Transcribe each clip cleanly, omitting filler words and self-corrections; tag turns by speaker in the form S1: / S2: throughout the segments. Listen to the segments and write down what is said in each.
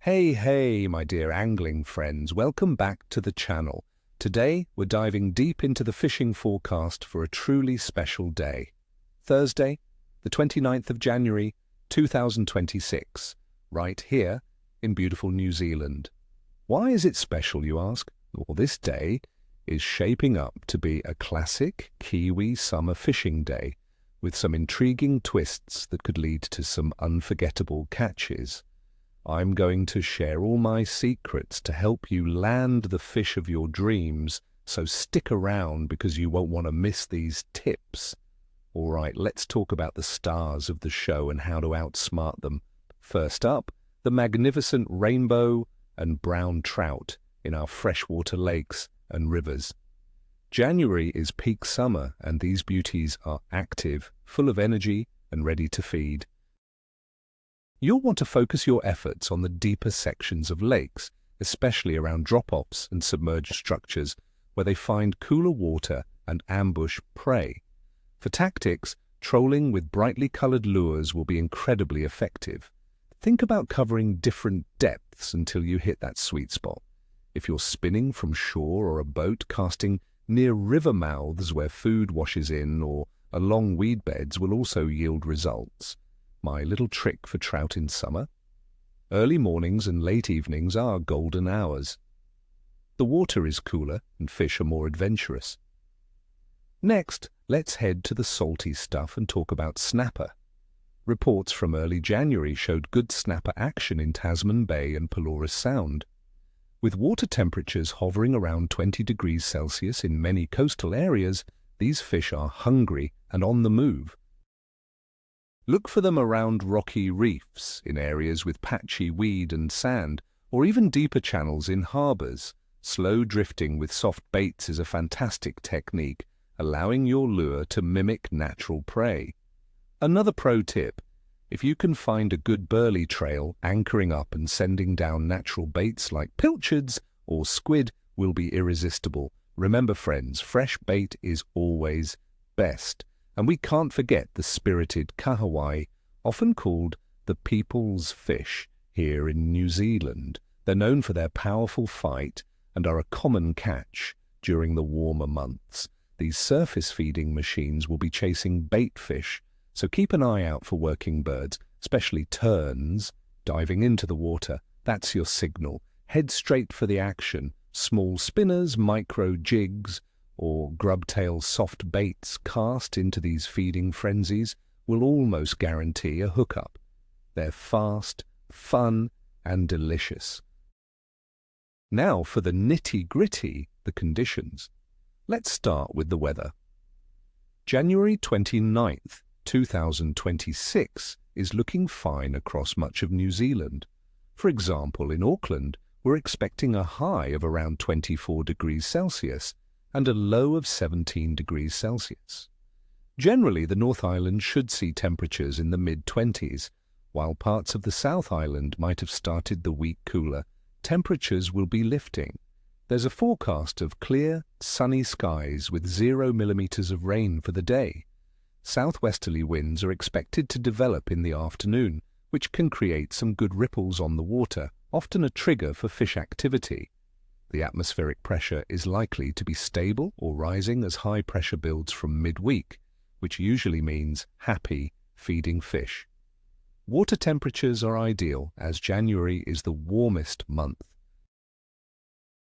S1: Hey, my dear angling friends, welcome back to the channel. Today, we're diving deep into the fishing forecast for a truly special day. Thursday, the 29th of January, 2026, right here in beautiful New Zealand. Why is it special, you ask? Well, this day is shaping up to be a classic Kiwi summer fishing day, with some intriguing twists that could lead to some unforgettable catches. I'm going to share all my secrets to help you land the fish of your dreams, so stick around because you won't want to miss these tips. All right, let's talk about the stars of the show and how to outsmart them. First up, the magnificent rainbow and brown trout in our freshwater lakes and rivers. January is peak summer and these beauties are active, full of energy and ready to feed. You'll want to focus your efforts on the deeper sections of lakes, especially around drop-offs and submerged structures where they find cooler water and ambush prey. For tactics, trolling with brightly colored lures will be incredibly effective. Think about covering different depths until you hit that sweet spot. If you're spinning from shore or a boat, casting near river mouths where food washes in or along weed beds will also yield results. My little trick for trout in summer? Early mornings and late evenings are golden hours. The water is cooler and fish are more adventurous. Next, let's head to the salty stuff and talk about snapper. Reports from early January showed good snapper action in Tasman Bay and Pelorus Sound. With water temperatures hovering around 20 degrees Celsius in many coastal areas, these fish are hungry and on the move. Look for them around rocky reefs, in areas with patchy weed and sand, or even deeper channels in harbors. Slow drifting with soft baits is a fantastic technique, allowing your lure to mimic natural prey. Another pro tip: if you can find a good burley trail, anchoring up and sending down natural baits like pilchards or squid will be irresistible. Remember, friends, fresh bait is always best. And we can't forget the spirited Kahawai, often called the people's fish here in New Zealand. They're known for their powerful fight and are a common catch during the warmer months. These surface-feeding machines will be chasing bait fish, so keep an eye out for working birds, especially terns, diving into the water. That's your signal. Head straight for the action. Small spinners, micro jigs, or grubtail soft baits cast into these feeding frenzies will almost guarantee a hookup. They're fast, fun, and delicious. Now for the nitty-gritty, the conditions. Let's start with the weather. January 29th, 2026 is looking fine across much of New Zealand. For example, in Auckland, we're expecting a high of around 24 degrees Celsius and a low of 17 degrees Celsius. Generally, the North Island should see temperatures in the mid-20s, while parts of the South Island might have started the week cooler. Temperatures will be lifting. There's a forecast of clear, sunny skies with 0 millimeters of rain for the day. Southwesterly winds are expected to develop in the afternoon, which can create some good ripples on the water, often a trigger for fish activity. The atmospheric pressure is likely to be stable or rising as high pressure builds from midweek, which usually means happy feeding fish. Water temperatures are ideal as January is the warmest month.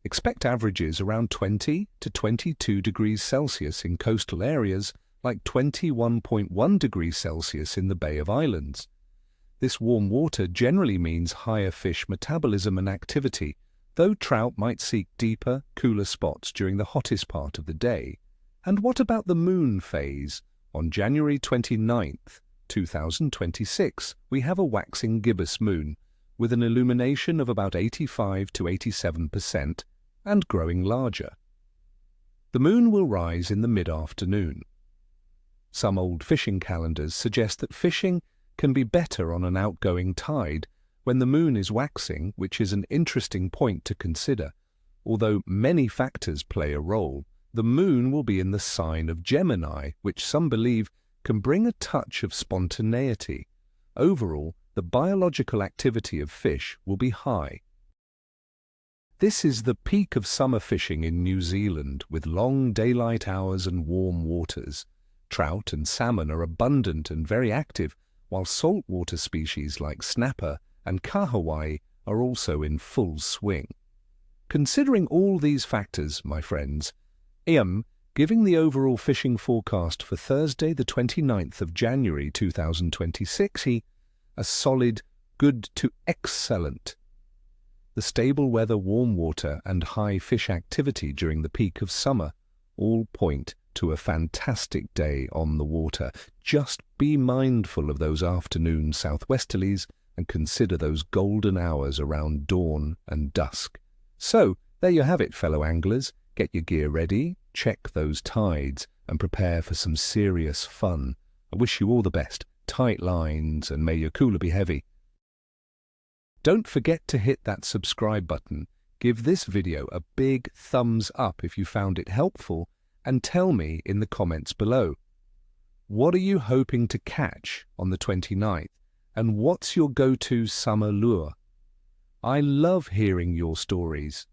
S1: Expect averages around 20 to 22 degrees Celsius in coastal areas, like 21.1 degrees Celsius in the Bay of Islands. This warm water generally means higher fish metabolism and activity, though trout might seek deeper, cooler spots during the hottest part of the day. And what about the moon phase? On January 29th, 2026, we have a waxing gibbous moon, with an illumination of about 85 to 87% and growing larger. The moon will rise in the mid-afternoon. Some old fishing calendars suggest that fishing can be better on an outgoing tide when the moon is waxing, which is an interesting point to consider. Although many factors play a role, the moon will be in the sign of Gemini, which some believe can bring a touch of spontaneity. Overall, the biological activity of fish will be high. This is the peak of summer fishing in New Zealand, with long daylight hours and warm waters. Trout and salmon are abundant and very active, while saltwater species like snapper and kahawai are also in full swing. Considering all these factors, my friends, I am giving the overall fishing forecast for Thursday, the 29th of January 2026, a solid good to excellent. The stable weather, warm water and high fish activity during the peak of summer all point to a fantastic day on the water. Just be mindful of those afternoon southwesterlies and consider those golden hours around dawn and dusk. So, there you have it, fellow anglers. Get your gear ready, check those tides, and prepare for some serious fun. I wish you all the best, tight lines, and may your cooler be heavy. Don't forget to hit that subscribe button, give this video a big thumbs up if you found it helpful, and tell me in the comments below. What are you hoping to catch on the 29th, and what's your go-to summer lure? I love hearing your stories.